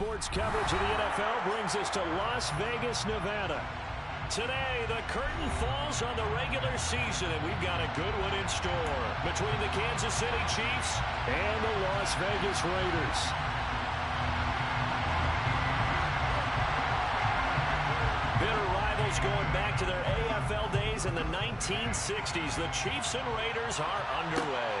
sports coverage of the NFL brings us to Las Vegas, Nevada. Today, the curtain falls on the regular season, and we've got a good one in store between the Kansas City Chiefs and the Las Vegas Raiders. Bitter rivals going back to their AFL days in the 1960s. The Chiefs and Raiders are underway.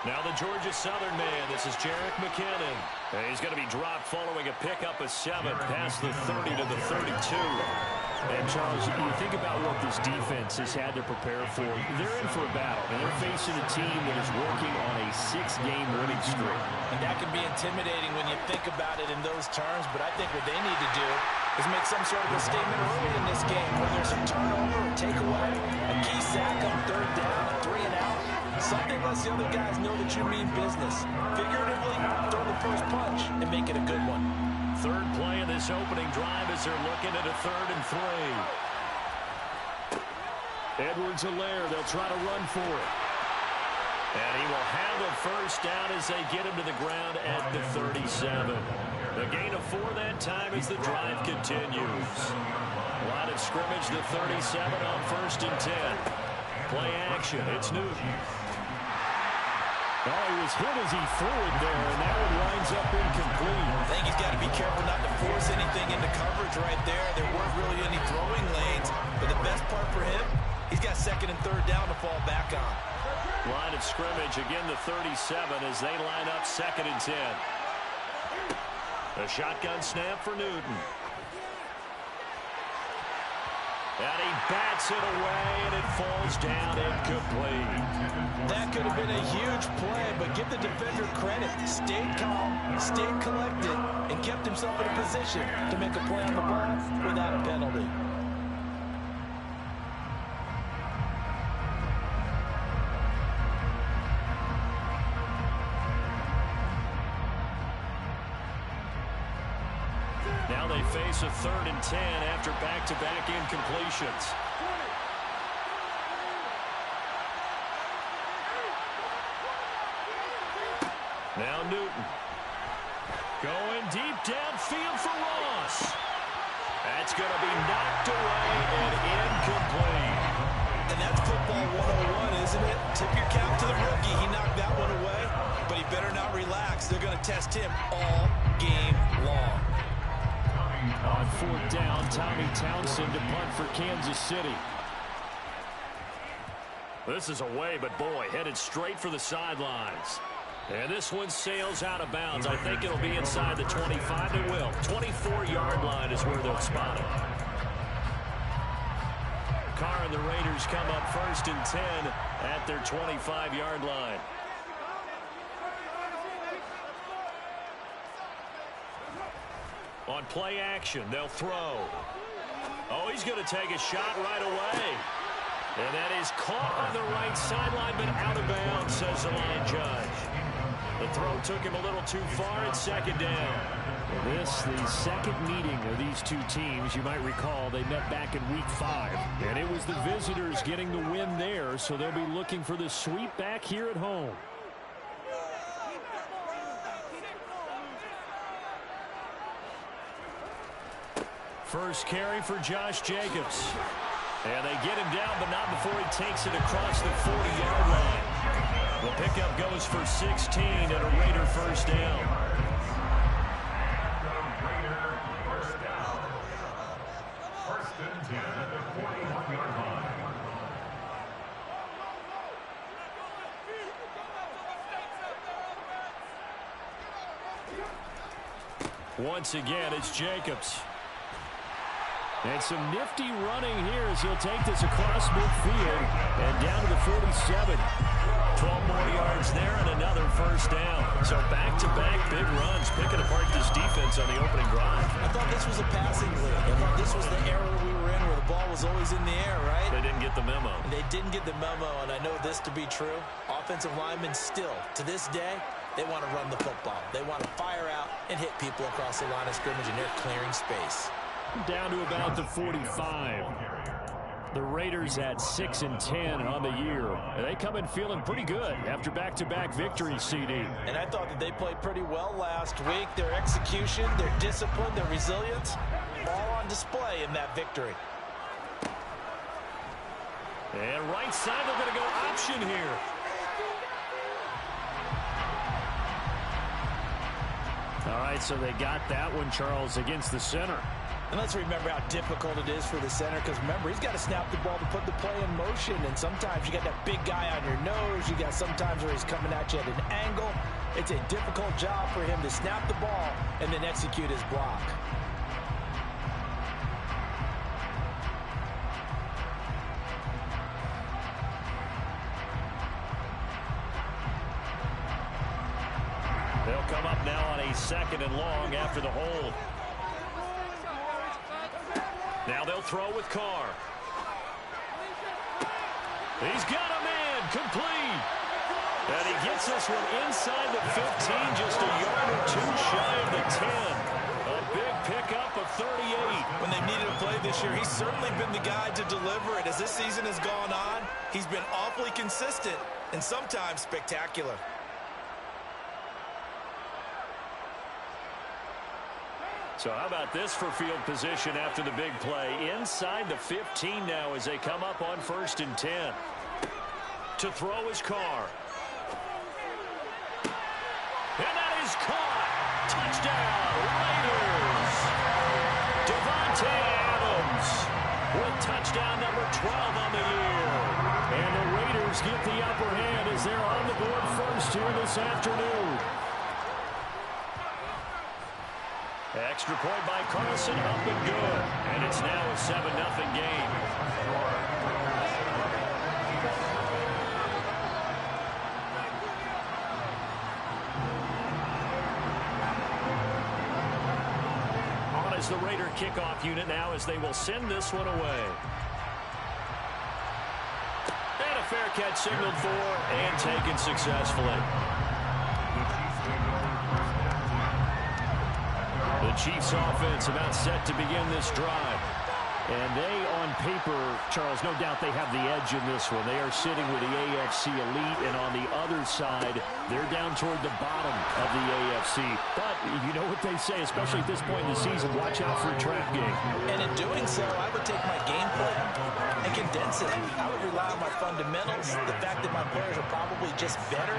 Now the Georgia Southern man, this is Jerick McKinnon. And he's going to be dropped following a pickup of 7 past the 30 to the 32. And Charles, you think about what this defense has had to prepare for. They're in for a battle, and they're facing a team that is working on a 6-game winning streak. And that can be intimidating when you think about it in those terms, but I think what they need to do is make some sort of a statement early in this game, whether it's a turnover or takeaway, a key sack on 3rd down, a 3-and-out. Something lets the other guys know that you mean business. Figuratively, throw the first punch and make it a good one. Third play of this opening drive as they're looking at a 3rd and 3. Edwards-Helaire, they'll try to run for it. And he will have a first down as they get him to the ground at the 37. The gain of 4 that time as the drive continues. Line of scrimmage, the 37 on 1st and 10. Play action, it's Newton. Oh, he was hit as he threw it there, and that one winds up incomplete. I think he's got to be careful not to force anything into coverage right there. There weren't really any throwing lanes, but the best part for him, he's got 2nd and 3rd down to fall back on. Line of scrimmage, again the 37 as they line up 2nd and 10. A shotgun snap for Newton. And he bats it away, and it falls down incomplete. That could have been a huge play, but give the defender credit. Stayed calm, stayed collected, and kept himself in a position to make a play on the ball without a penalty. Now they face a 3rd and 10 after back-to-back incompletions. Now Newton. Going deep downfield for Ross. That's going to be knocked away and incomplete. And that's football 101, isn't it? Tip your cap to the rookie. He knocked that one away, but he better not relax. They're going to test him all game long. On 4th down, Tommy Townsend to punt for Kansas City. This is away, but boy, headed straight for the sidelines. And this one sails out of bounds. I think it'll be inside the 25. It will. 24-yard line is where they'll spot it. Carr and the Raiders come up 1st and 10 at their 25-yard line. On play action, they'll throw. Oh, he's going to take a shot right away. And that is caught on the right sideline, but out of bounds, says the line judge. The throw took him a little too far at 2nd down. This, the second meeting of these two teams. You might recall they met back in Week 5. And it was the visitors getting the win there, so they'll be looking for the sweep back here at home. First carry for Josh Jacobs. And they get him down, but not before he takes it across the 40-yard line. The pickup goes for 16 and a Raider first down. First and 10 at the 41-yard line. Once again, it's Jacobs. And some nifty running here as he'll take this across midfield and down to the 47. 12 more yards there and another first down. So back-to-back big runs, picking apart this defense on the opening drive. I thought this was a passing league. I thought this was the era we were in where the ball was always in the air, right? They didn't get the memo. They didn't get the memo, and I know this to be true. Offensive linemen still, to this day, they want to run the football. They want to fire out and hit people across the line of scrimmage, and they're clearing space. Down to about the 45. The Raiders at 6-10 on the year. They come in feeling pretty good after back-to-back victories, CD. And I thought that they played pretty well last week. Their execution, their discipline, their resilience, all on display in that victory. And right side, they're going to go option here. All right, so they got that one, Charles, against the center. And let's remember how difficult it is for the center, because remember, he's got to snap the ball to put the play in motion, and sometimes you got that big guy on your nose. You got sometimes where he's coming at you at an angle. It's a difficult job for him to snap the ball and then execute his block. They'll come up now on a 2nd and long after the hold. Now they'll throw with Carr. He's got a man, complete. And he gets this one inside the 15, just a yard or two shy of the 10. A big pickup of 38. When they've needed a play this year, he's certainly been the guy to deliver it. As this season has gone on, he's been awfully consistent and sometimes spectacular. So how about this for field position after the big play? Inside the 15 now as they come up on 1st and 10. To throw is Carr. And that is caught. Touchdown, Raiders. Devontae Adams with touchdown number 12 on the year. And the Raiders get the upper hand as they're on the board first here this afternoon. Extra point by Carlson, up and good. And it's now a 7-0 game. On is the Raider kickoff unit now as they will send this one away. And a fair catch signaled for and taken successfully. The Chiefs offense about set to begin this drive. And they, on paper, Charles, no doubt they have the edge in this one. They are sitting with the AFC elite, and on the other side, they're down toward the bottom of the AFC. But you know what they say, especially at this point in the season, watch out for a trap game. And in doing so, I would take my game plan and condense it. I would rely on my fundamentals, the fact that my players are probably just better,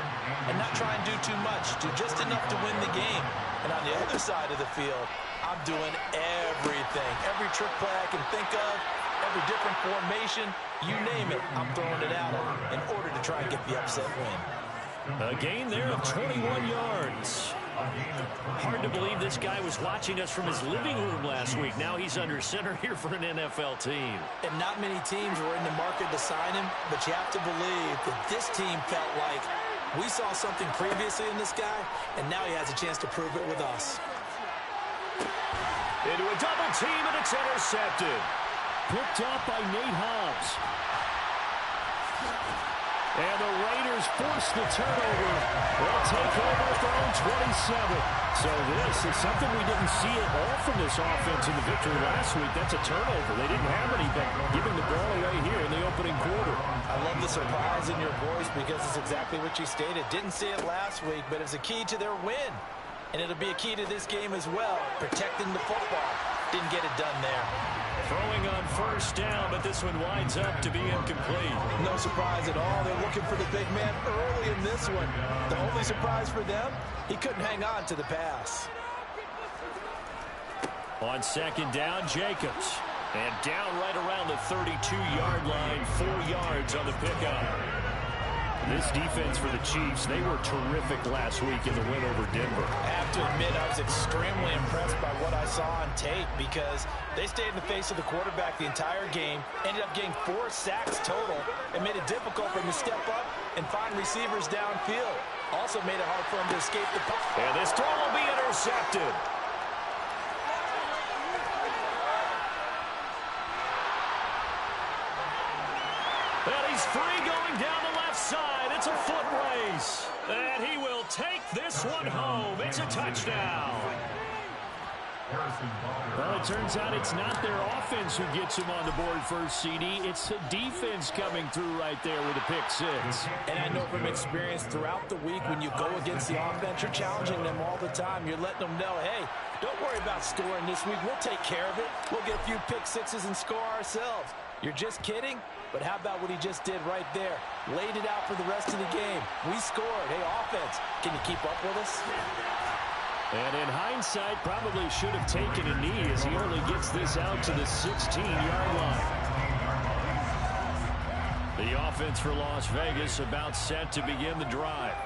and not try and do too much, do just enough to win the game. And on the other side of the field, I'm doing everything. Every trick play I can think of, every different formation, you name it, I'm throwing it out in order to try and get the upset win. A gain there of 21 yards. Hard to believe this guy was watching us from his living room last week. Now he's under center here for an NFL team. And not many teams were in the market to sign him, but you have to believe that this team felt like we saw something previously in this guy, and now he has a chance to prove it with us. Into a double team, and it's intercepted. Picked up by Nate Hobbs. And the Raiders force the turnover. They'll take over at their own 27. So this is something we didn't see at all from this offense in the victory last week. That's a turnover. They didn't have any, but giving the ball away here in the opening quarter. I love the surprise in your voice because it's exactly what you stated. Didn't see it last week, but it's a key to their win. And it'll be a key to this game as well, protecting the football. Didn't get it done there. Throwing on first down, but this one winds up to be incomplete. No surprise at all. They're looking for the big man early in this one. The only surprise for them, he couldn't hang on to the pass. On second down, Jacobs. And down right around the 32-yard line, 4 yards on the pickup. This defense for the Chiefs, they were terrific last week in the win over Denver. I have to admit, I was extremely impressed by what I saw on tape because they stayed in the face of the quarterback the entire game, ended up getting 4 sacks total, and made it difficult for him to step up and find receivers downfield. Also made it hard for him to escape the pocket. And this throw will be intercepted. And he's free going down the left side. It's a foot race. And he will take this one home. It's a touchdown. Well, it turns out it's not their offense who gets him on the board first, CD. It's the defense coming through right there with a pick six. And I know from experience throughout the week when you go against the offense, you're challenging them all the time. You're letting them know, hey, don't worry about scoring this week. We'll take care of it. We'll get a few pick sixes and score ourselves. You're just kidding? But how about what he just did right there? Laid it out for the rest of the game. We scored. Hey, offense, can you keep up with us? And in hindsight, probably should have taken a knee as he only gets this out to the 16-yard line. The offense for Las Vegas about set to begin the drive.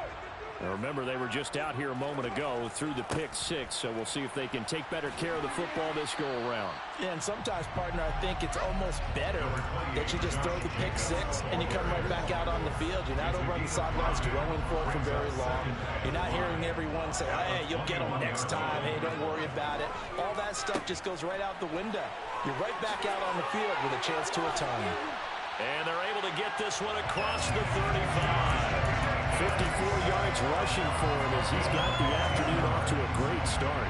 Now remember, they were just out here a moment ago through the pick six, so we'll see if they can take better care of the football this go-around. Yeah, and sometimes, partner, I think it's almost better that you just throw the pick six and you come right back out on the field. You're not over on the sidelines throwing for it for very long. You're not hearing everyone say, hey, you'll get them next time. Hey, don't worry about it. All that stuff just goes right out the window. You're right back out on the field with a chance to atone. And they're able to get this one across the 35. 54 yards rushing for him as he's got the afternoon off to a great start.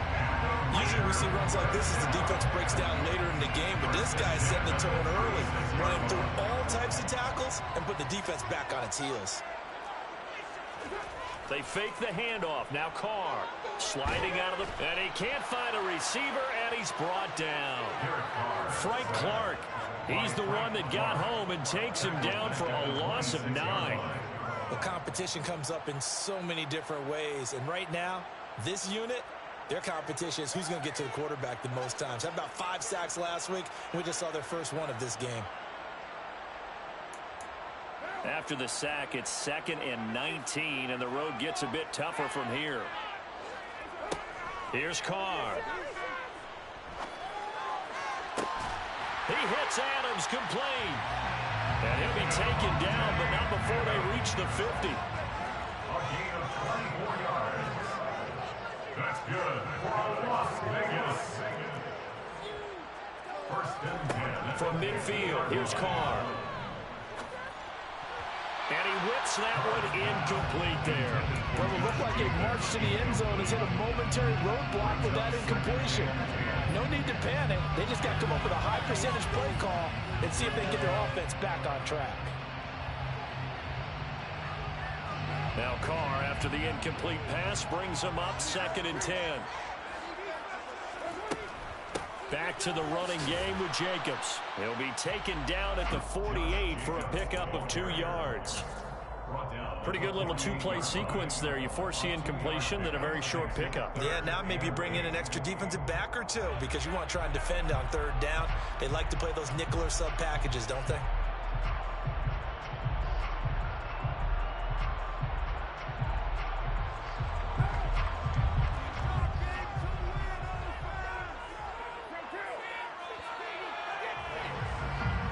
Usually we see runs like this as the defense breaks down later in the game, but this guy's setting the tone early, running through all types of tackles and put the defense back on its heels. They fake the handoff. Now Carr sliding out of the... And he can't find a receiver, and he's brought down. Frank Clark, he's the one that got home and takes him down for a loss of 9. The competition comes up in so many different ways, and right now, this unit, their competition is who's going to get to the quarterback the most times. Had about 5 sacks last week, and we just saw their first one of this game. After the sack, it's 2nd and 19, and the road gets a bit tougher from here. Here's Carr. He hits Adams, complete. And he'll be taken down, but not before they reach the 50. A gain of 24 yards. That's good for a Las Vegas. First and 10. From midfield, here's Carr. And he whips that one incomplete there. Well, it looked like a march to the end zone has hit a momentary roadblock with that incompletion. No need to panic. They just got to come up with a high percentage play call and see if they can get their offense back on track. Now Carr, after the incomplete pass, brings him up 2nd and 10. Back to the running game with Jacobs. He'll be taken down at the 48 for a pickup of 2 yards. Pretty good little two-play sequence there. You force the incompletion, then a very short pickup. Yeah, now maybe you bring in an extra defensive back or two because you want to try and defend on 3rd down. They like to play those nickel or sub packages, don't they?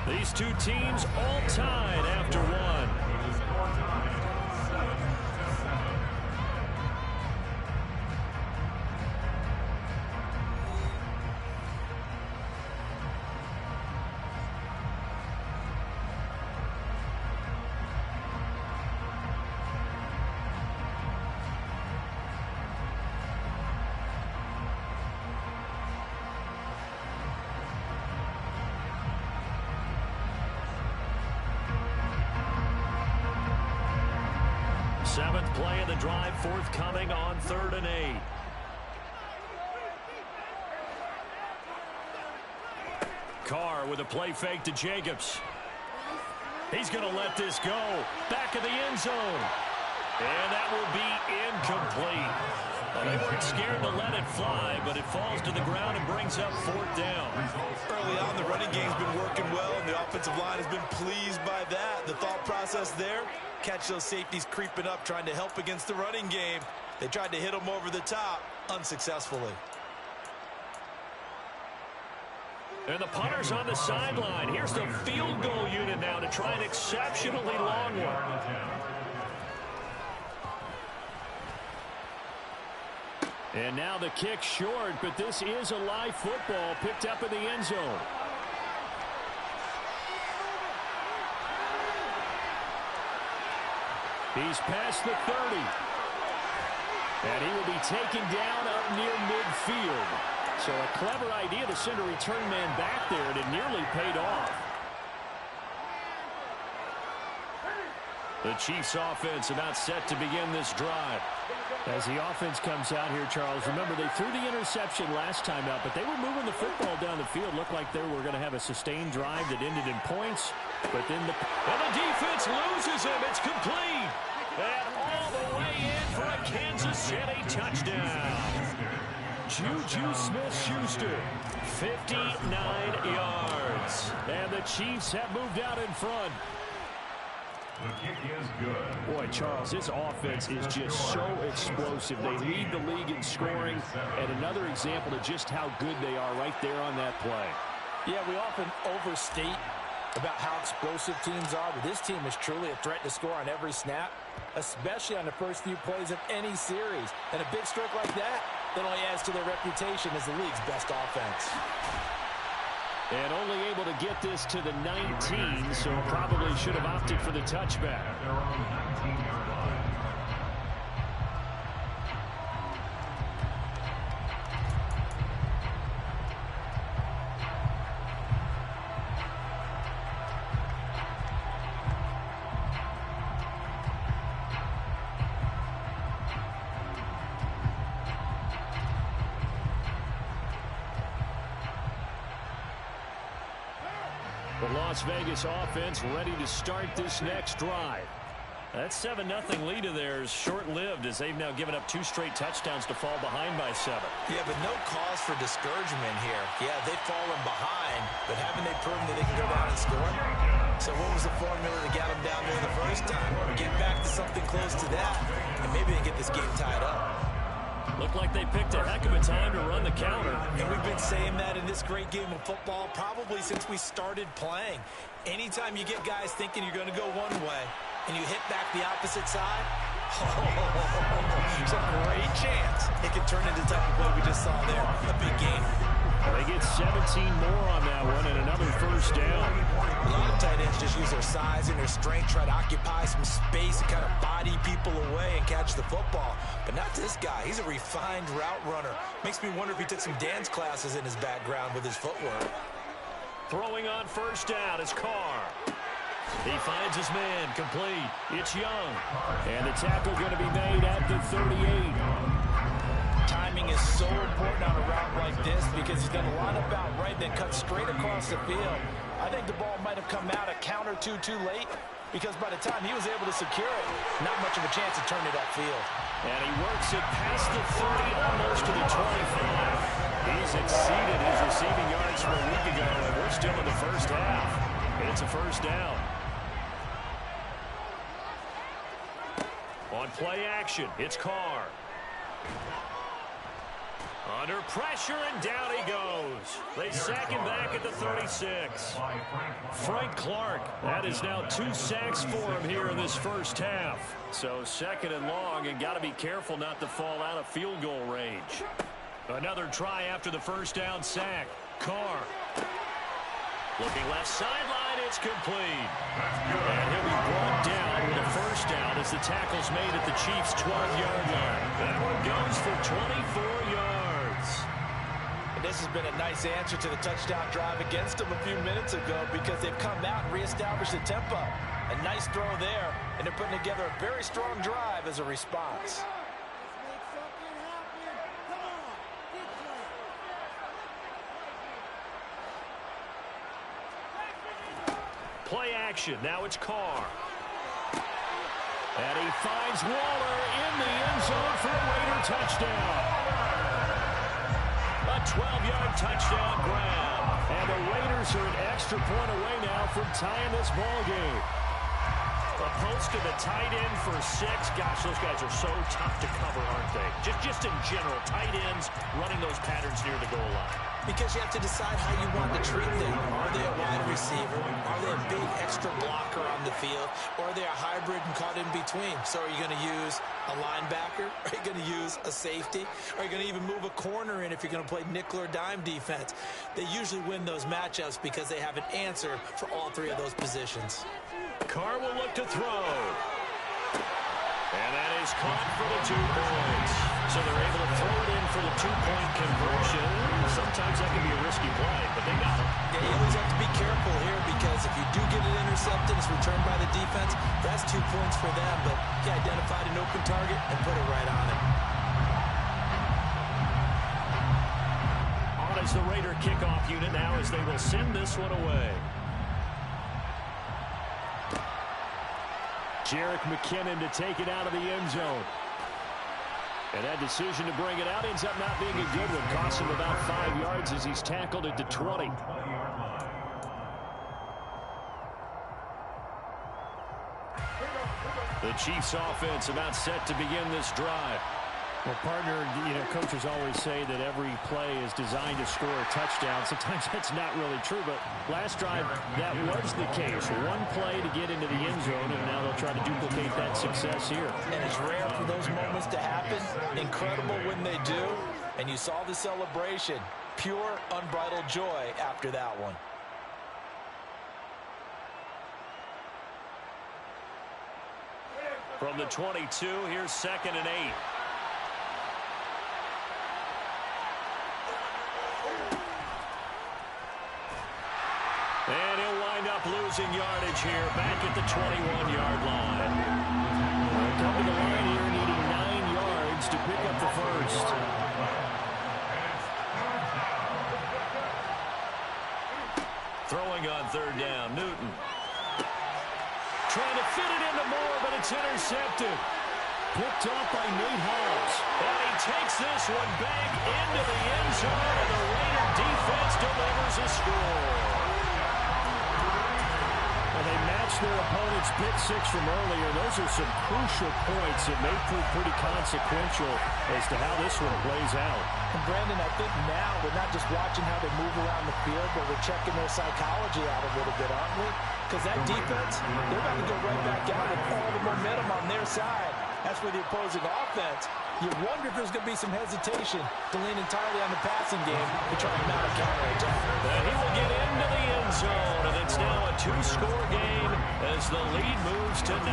These two teams all tied after one. Seventh play of the drive forthcoming on 3rd and 8. Carr with a play fake to Jacobs. He's going to let this go. Back of the end zone. And that will be incomplete. Well, they weren't scared to let it fly, but it falls to the ground and brings up 4th down. Early on, the running game's been working well, and the offensive line has been pleased by that. The thought process there, catch those safeties creeping up, trying to help against the running game. They tried to hit them over the top, unsuccessfully. And the punter's on the sideline. Here's the field goal unit now to try an exceptionally long one. And now the kick short, but this is a live football picked up in the end zone. He's past the 30. And he will be taken down up near midfield. So a clever idea to send a return man back there, and it nearly paid off. The Chiefs offense about set to begin this drive. As the offense comes out here, Charles, remember they threw the interception last time out, but they were moving the football down the field. Looked like they were going to have a sustained drive that ended in points. But then the defense loses him. It's complete. And all the way in for a Kansas City touchdown. Juju Smith-Schuster, 59 yards. And the Chiefs have moved out in front. The kick is good. Boy, Charles, this offense is just so explosive. They lead the league in scoring, and another example of just how good they are right there on that play. Yeah, we often overstate about how explosive teams are, but this team is truly a threat to score on every snap, especially on the first few plays of any series. And a big stroke like that only adds to their reputation as the league's best offense. And only able to get this to the 19, so probably should have opted for the touchback. They're on the 19-yard line. The Las Vegas offense ready to start this next drive. That 7-0 lead of theirs short-lived as they've now given up 2 straight touchdowns to fall behind by 7. Yeah, but no cause for discouragement here. Yeah, they've fallen behind, but haven't they proven that they can go down and score? So what was the formula that got them down there the first time? Get back to something close to that, and maybe they get this game tied up. Looked like they picked a heck of a time to run the counter. And we've been saying that in this great game of football probably since we started playing. Anytime you get guys thinking you're going to go one way and you hit back the opposite side, it's a great chance it can turn into the type of play we just saw there, a big game. They get 17 more on that one and another first down. A lot of tight ends just use their size and their strength, try to occupy some space and kind of body people away and catch the football. But not this guy. He's a refined route runner. Makes me wonder if he took some dance classes in his background with his footwork. Throwing on first down is Carr. He finds his man, complete. It's Young. And the tackle going to be made at the 38. Timing is so important on a route like this because he's going to line up out right, then cut straight across the field. I think the ball might have come out a count or two too late because by the time he was able to secure it, not much of a chance to turn it upfield. And he works it past the 30, almost to the 25. He's exceeded his receiving yards from a week ago, and we're still in the first half. And it's a first down. On play action, it's Carr. Under pressure, and down he goes. They sack him back at the 36. Frank Clark, that is now 2 sacks for him here in this first half. So second and long, and got to be careful not to fall out of field goal range. Another try after the first down sack. Carr. Looking left sideline, it's complete. And he'll be brought down with a first down as the tackle's made at the Chiefs' 12-yard line. That one goes for 24 yards. And this has been a nice answer to the touchdown drive against them a few minutes ago because they've come out and reestablished the tempo. A nice throw there, and they're putting together a very strong drive as a response. Play action. Now it's Carr. And he finds Waller in the end zone for a Raider touchdown. A 12-yard touchdown grab. And the Raiders are an extra point away now from tying this ball game. A post to the tight end for 6. Gosh, those guys are so tough to cover, aren't they? Just in general, tight ends running those patterns near the goal line. Because you have to decide how you want to treat them. Are they a wide receiver? Are they a big extra blocker on the field? Or are they a hybrid and caught in between? So are you going to use a linebacker? Are you going to use a safety? Are you going to even move a corner in if you're going to play nickel or dime defense? They usually win those matchups because they have an answer for all three of those positions. Carr will look to throw. And that is caught for the 2 points. So they're able to throw it in for the 2-point conversion. Sometimes that can be a risky play, but they got it. Yeah, you always have to be careful here because if you do get it intercepted, it's returned by the defense, that's 2 points for them. But he identified an open target and put it right on it. On is the Raider kickoff unit now as they will send this one away. Jerick McKinnon to take it out of the end zone. And that decision to bring it out ends up not being a good one. Costs him about 5 yards as he's tackled at the 20. The Chiefs offense about set to begin this drive. Well, partner, coaches always say that every play is designed to score a touchdown. Sometimes that's not really true, but last drive, that was the case. One play to get into the end zone, and now they'll try to duplicate that success here. And it's rare for those moments to happen. Incredible when they do. And you saw the celebration. Pure, unbridled joy after that one. From the 22, here's 2nd and 8. And he'll wind up losing yardage here back at the 21-yard line. They'll come to the line here needing 9 yards to pick up the first. Throwing on 3rd down, Newton. Trying to fit it into Moore, but it's intercepted. Picked off by Nate Hobbs. And he takes this one back into the end zone, and the Raider defense delivers a score. Well, they matched their opponent's pick 6 from earlier. Those are some crucial points that may prove pretty consequential as to how this one plays out. And Brandon, I think now we're not just watching how they move around the field, but we're checking their psychology out a little bit, aren't we? Because that defense, they're about to go right back out with all the momentum on their side. That's for the opposing offense. You wonder if there's going to be some hesitation to lean entirely on the passing game to try and mount a counterattack. And he will get into the end zone, and it's now a 2-score game as the lead moves to 9.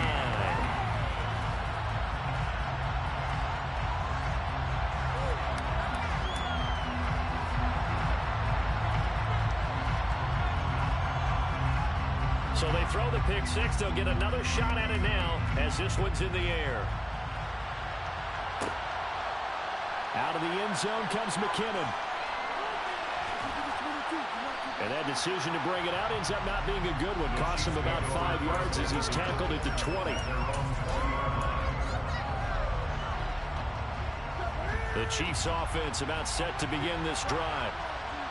So they throw the pick 6. They'll get another shot at it now as this one's in the air. Out of the end zone comes McKinnon. And that decision to bring it out ends up not being a good one. Costs him about 5 yards as he's tackled at the 20. The Chiefs offense about set to begin this drive.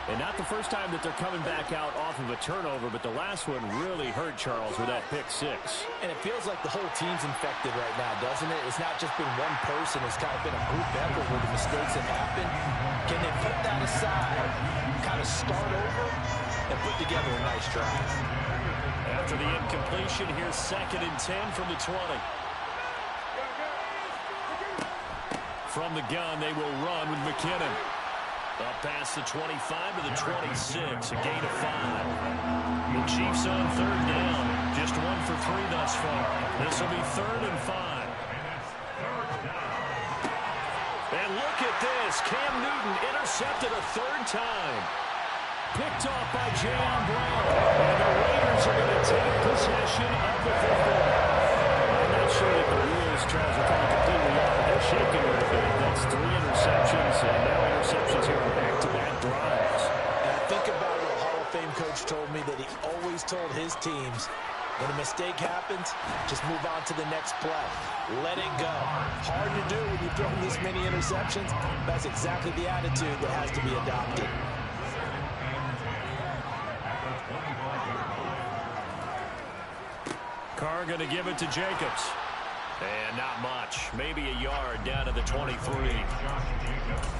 And not the first time that they're coming back out off of a turnover, but the last one really hurt Charles with that pick 6. And it feels like the whole team's infected right now, doesn't it? It's not just been one person. It's kind of been a group effort with the mistakes that happen. Can they put that aside, kind of start over, and put together a nice drive? After the incompletion, here's 2nd and 10 from the 20. From the gun, they will run with McKinnon. Up past the 25 to the 26, a gain of 5. The Chiefs on 3rd down, just 1 for 3 thus far. This will be 3rd and 5. And look at this, Cam Newton intercepted a 3rd time. Picked off by Jayon Brown. And the Raiders are going to take possession of the football. I'm not sure that the wheels, Charles, are coming completely off. They're shaking a little bit. That's 3 interceptions, and now interceptions here on back-to-back drives. And I think about what a Hall of Fame coach told me, that he always told his teams, when a mistake happens, just move on to the next play. Let it go. Hard to do when you've thrown this many interceptions. That's exactly the attitude that has to be adopted. Carr going to give it to Jacobs. And not much. Maybe a yard down to the 23.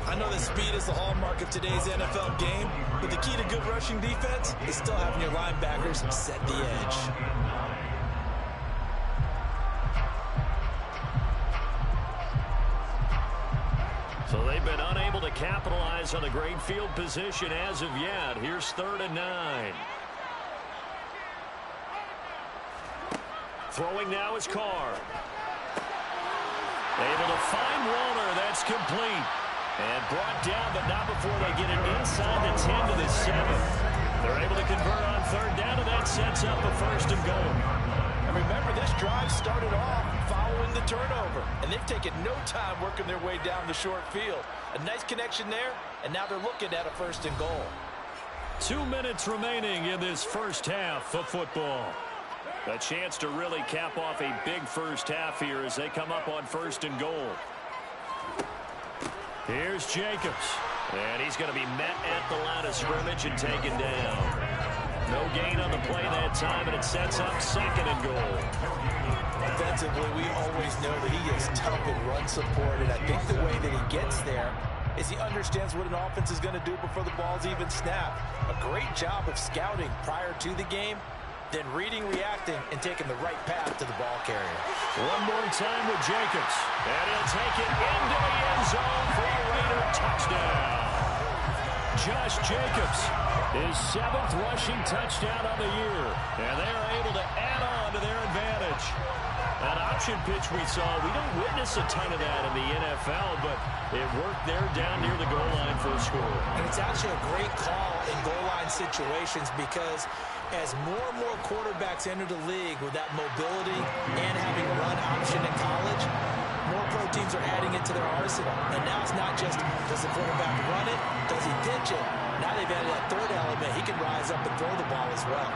I know that speed is the hallmark of today's NFL game, but the key to good rushing defense is still having your linebackers set the edge. So they've been unable to capitalize on a great field position as of yet. Here's 3rd and 9. Throwing now is Carr. Able to find Warner. That's complete. And brought down, but not before they get it inside the 10 to the 7. They're able to convert on 3rd down, and that sets up a 1st and goal. And remember, this drive started off following the turnover, and they've taken no time working their way down the short field. A nice connection there, and now they're looking at a 1st and goal. 2 minutes remaining in this first half of football. A chance to really cap off a big first half here as they come up on 1st and goal. Here's Jacobs. And he's going to be met at the line of scrimmage and taken down. No gain on the play that time, and it sets up 2nd and goal. Offensively, we always know that he is tough in run support, and I think the way that he gets there is he understands what an offense is going to do before the ball's even snapped. A great job of scouting prior to the game, then reading, reacting, and taking the right path to the ball carrier. One more time with Jacobs. And he'll take it into the end zone for a Raider touchdown. Josh Jacobs, his 7th rushing touchdown of the year. And they are able to add on to their advantage. That option pitch we saw, we don't witness a ton of that in the NFL, but it worked there down near the goal line for a score. And it's actually a great call in goal line situations because as more and more quarterbacks enter the league with that mobility and having run option in college, more pro teams are adding it to their arsenal. And now it's not just, does the quarterback run it? Does he pitch it? Now they've added that 3rd element. He can rise up and throw the ball as well.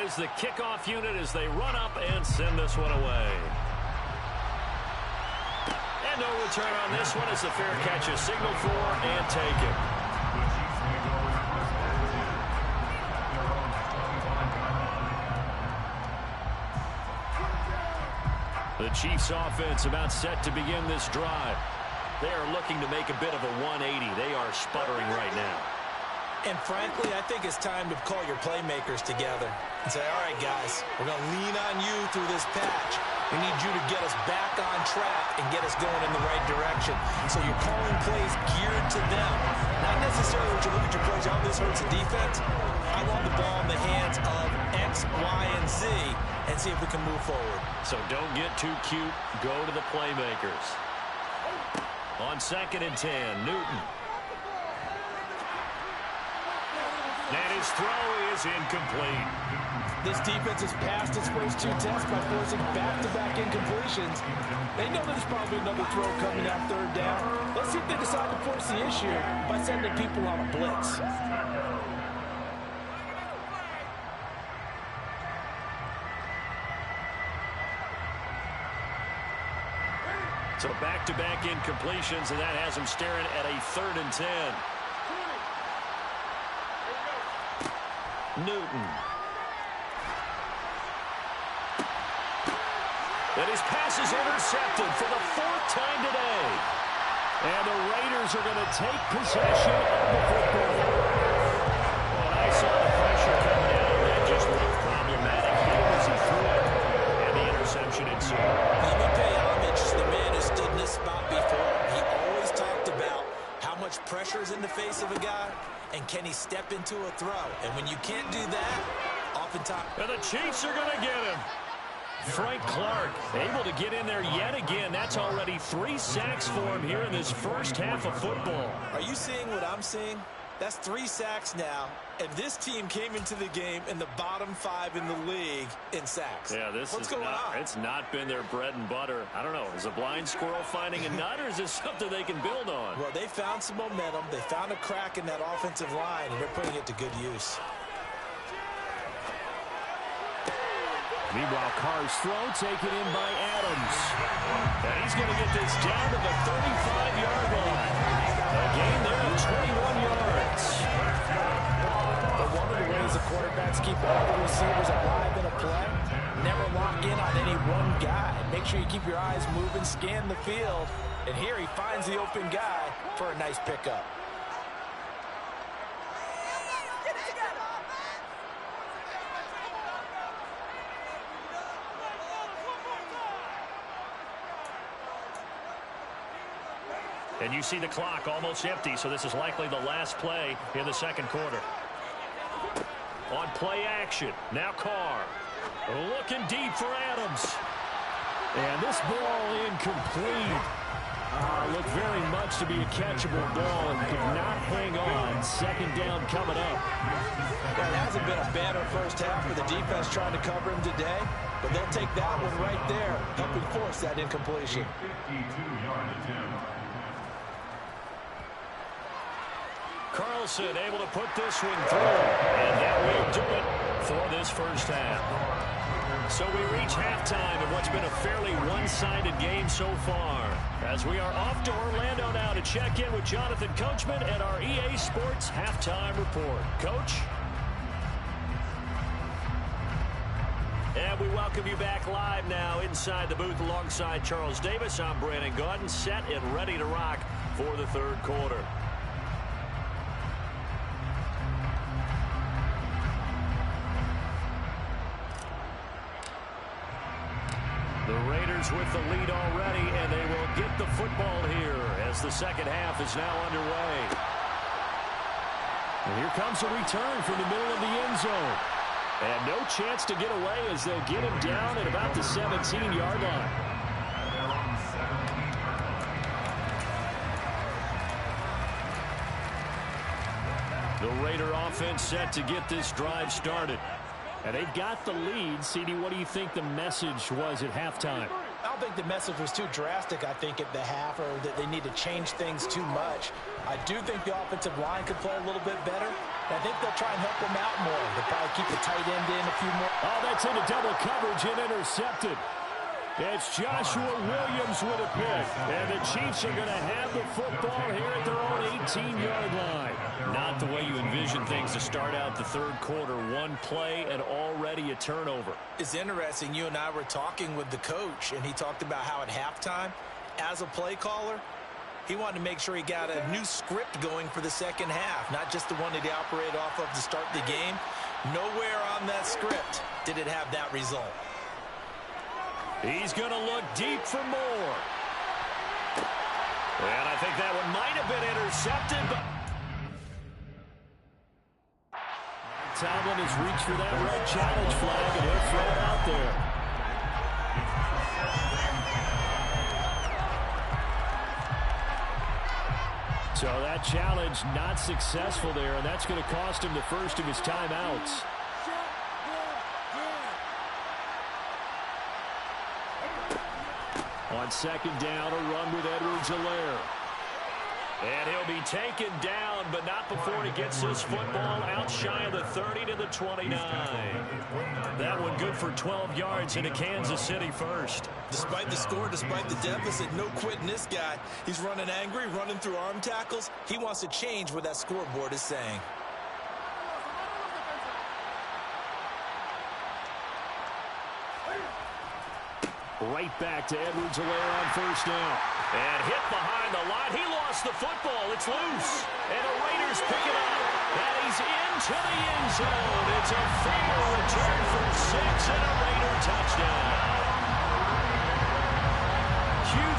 Is the kickoff unit as they run up and send this one away. And no return on this one as the fair catch is signaled for and taken. The Chiefs offense about set to begin this drive. They are looking to make a bit of a 180. They are sputtering right now. And frankly, I think it's time to call your playmakers together and say, all right, guys, we're going to lean on you through this patch. We need you to get us back on track and get us going in the right direction. So you're calling plays geared to them. Not necessarily when you look at your plays, oh, this hurts the defense. I want the ball in the hands of X, Y, and Z and see if we can move forward. So don't get too cute. Go to the playmakers. On 2nd and 10, Newton. And his throw is incomplete. This defense has passed its first 2 tests by forcing back-to-back incompletions. They know there's probably another throw coming on 3rd down. Let's see if they decide to force the issue by sending people on a blitz. So back-to-back incompletions, and that has him staring at a 3rd and 10. Newton. And his pass is intercepted for the 4th time today. And the Raiders are going to take possession of the football. And I saw the pressure coming down. That just looked problematic. Here as he threw it. And the interception ensued. Let me pay homage to the man who stood in this spot before. He always talked about how much pressure is in the face of a guy. And can he step into a throw? And when you can't do that, oftentimes... And the Chiefs are going to get him. Frank Clark able to get in there yet again. That's already 3 sacks for him here in this first half of football. Are you seeing what I'm seeing? That's 3 sacks now, and this team came into the game in the bottom 5 in the league in sacks. Yeah, What's going on? It's not been their bread and butter. I don't know. Is a blind squirrel finding a nut, or is this something they can build on? Well, they found some momentum. They found a crack in that offensive line, and they're putting it to good use. Meanwhile, Carr's throw taken in by Adams. And he's going to get this down to the 35-yard line. A gain there of 21 yards. But one of the ways the quarterbacks keep all the receivers alive in a play, never lock in on any one guy. Make sure you keep your eyes moving, scan the field. And here he finds the open guy for a nice pickup. And you see the clock almost empty, so this is likely the last play in the second quarter. On play action, now Carr. Looking deep for Adams. And this ball incomplete. Looked very much to be a catchable ball and could not hang on. Second down coming up. That hasn't been a banner first half for the defense trying to cover him today, but they'll take that one right there, helping force that incompletion. 52-yard attempt. Carlson able to put this one through, and that will do it for this first half. So we reach halftime in what's been a fairly one-sided game so far, as we are off to Orlando now to check in with Jonathan Coachman at our EA Sports Halftime Report. Coach? And we welcome you back live now inside the booth alongside Charles Davis. I'm Brandon Gaudin, set and ready to rock for the third quarter. The Raiders with the lead already, and they will get the football here as the second half is now underway. And here comes a return from the middle of the end zone. And no chance to get away as they'll get him down at about the 17-yard line. The Raider offense set to get this drive started. And they've got the lead. CD, what do you think the message was at halftime? I don't think the message was too drastic, I think, at the half, or that they need to change things too much. I do think the offensive line could play a little bit better. I think they'll try and help them out more. They'll probably keep the tight end in a few more. Oh, that's into double coverage and intercepted. It's Joshua Williams with a pick. And the Chiefs are going to have the football here at their own 18-yard line. Not the way you envision things to start out the third quarter. One play and already a turnover. It's interesting. You and I were talking with the coach, and he talked about how at halftime, as a play caller, he wanted to make sure he got a new script going for the second half, not just the one that he operated off of to start the game. Nowhere on that script did it have that result. He's going to look deep for more. And I think that one might have been intercepted, but Tomlin has reached for that red challenge flag, and he'll throw it out there. So that challenge not successful there, and that's going to cost him the first of his timeouts. On second down, a run with Edwards-Helaire. And he'll be taken down, but not before he gets this football out shy of the 30 to the 29. That one good for 12 yards into Kansas City first. Despite the score, despite the deficit, no quitting this guy. He's running angry, running through arm tackles. He wants to change what that scoreboard is saying. Right back to Edwards-Helaire on first down. And hit behind the line. He lost the football. It's loose. And the Raiders pick it up. And he's into the end zone. It's a fair return for 6 and a Raider touchdown.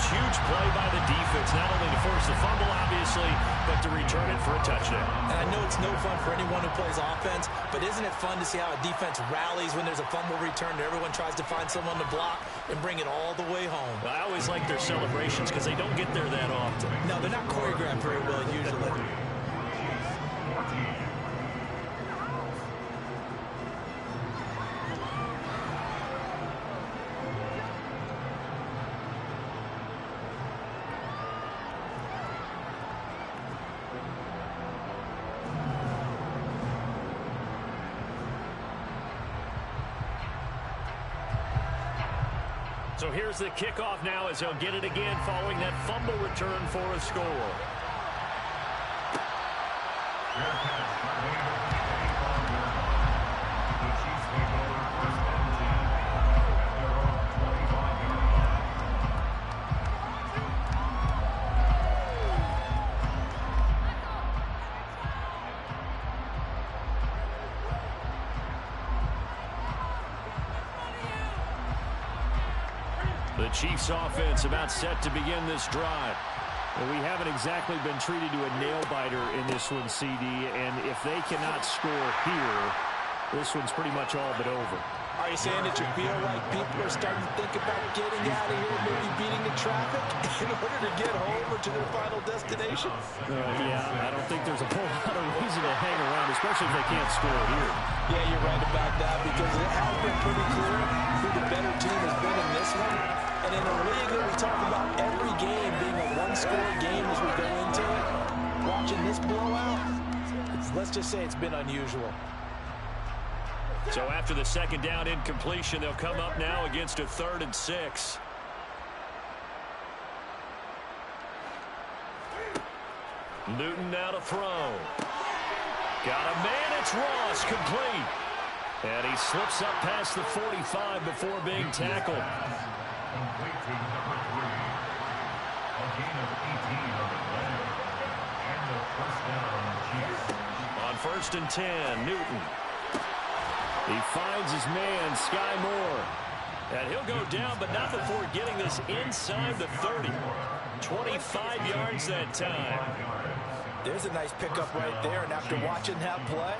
Huge play by the defense. Not only to force the fumble, obviously, but to return it for a touchdown. And I know it's no fun for anyone who plays offense, but isn't it fun to see how a defense rallies when there's a fumble return and everyone tries to find someone to block and bring it all the way home? I always like their celebrations because they don't get there that often. No, they're not choreographed very well usually. So here's the kickoff now as he'll get it again following that fumble return for a score. The Chiefs offense about set to begin this drive. Well, we haven't exactly been treated to a nail-biter in this one, CD, and if they cannot score here, this one's pretty much all but over. Are you saying that you feel like people are starting to think about getting out of here, maybe beating the traffic in order to get home or to their final destination? Yeah, I don't think there's a whole lot of reason to hang around, especially if they can't score here. Yeah, you're right about that because it has been pretty clear who the better team has been in this one. And in a league that we talk about every game being a one-score game as we go into it, watching this blowout, let's just say it's been unusual. So after the second down incompletion, they'll come up now against a 3rd and 6. Newton now to throw. Got a man, it's Ross, complete. And he slips up past the 45 before being tackled. Complete to number 3. A gain of 18 on the play. And the first down, Chiefs. On 1st and 10, Newton. He finds his man, Sky Moore. And he'll go down, but not before getting this inside the 30. 25 yards that time. There's a nice pickup right there, and after watching that play,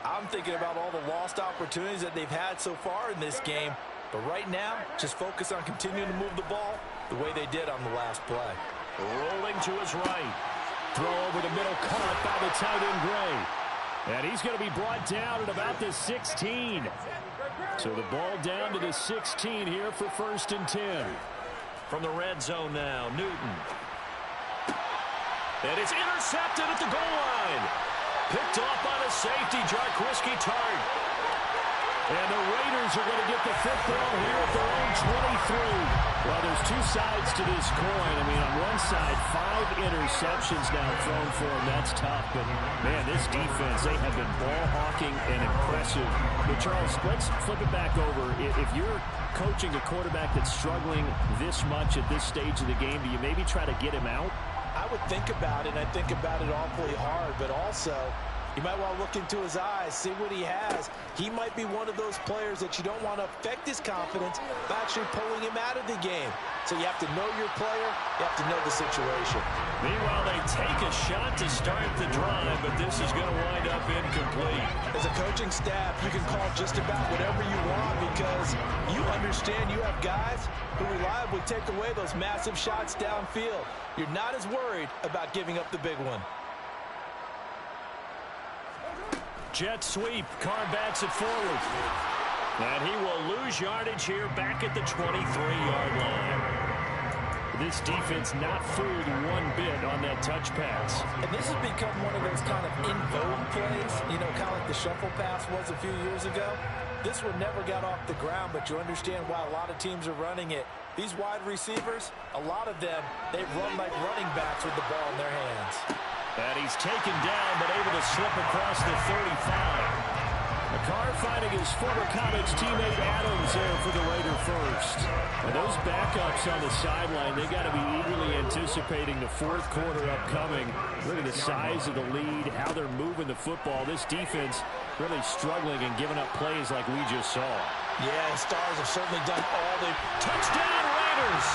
I'm thinking about all the lost opportunities that they've had so far in this game. But right now, just focus on continuing to move the ball the way they did on the last play. Rolling to his right. Throw over the middle, caught by the tight end Gray. And he's going to be brought down at about the 16. So the ball down to the 16 here for 1st and 10. From the red zone now, Newton. And it's intercepted at the goal line. Picked off by the safety, Jarquiski Tart. And the Raiders are going to get the football here at their own 23. Well, there's two sides to this coin. I mean, on one side, 5 interceptions now thrown for him. That's tough. But, man, this defense, they have been ball hawking and impressive. But, Charles, let's flip it back over. If you're coaching a quarterback that's struggling this much at this stage of the game, do you maybe try to get him out? I would think about it, and I think about it awfully hard, but also you might want to look into his eyes, see what he has. He might be one of those players that you don't want to affect his confidence by actually pulling him out of the game. So you have to know your player, you have to know the situation. Meanwhile, they take a shot to start the drive, but this is going to wind up incomplete. As a coaching staff, you can call just about whatever you want because you understand you have guys who reliably take away those massive shots downfield. You're not as worried about giving up the big one. Jet sweep. Carr bats it forward. And he will lose yardage here back at the 23-yard line. This defense not fooled one bit on that touch pass. And this has become one of those kind of in vogue plays, you know, kind of like the shuffle pass was a few years ago. This one never got off the ground, but you understand why a lot of teams are running it. These wide receivers, a lot of them, they run like running backs with the ball in their hands. And he's taken down, but able to slip across the 35. McCarr finding his former college teammate Adams there for the Raider first. And those backups on the sideline, they got to be eagerly anticipating the 4th quarter upcoming. Look at the size of the lead, how they're moving the football. This defense really struggling and giving up plays like we just saw. Yeah, Stars have certainly done all they... Touchdown Raiders!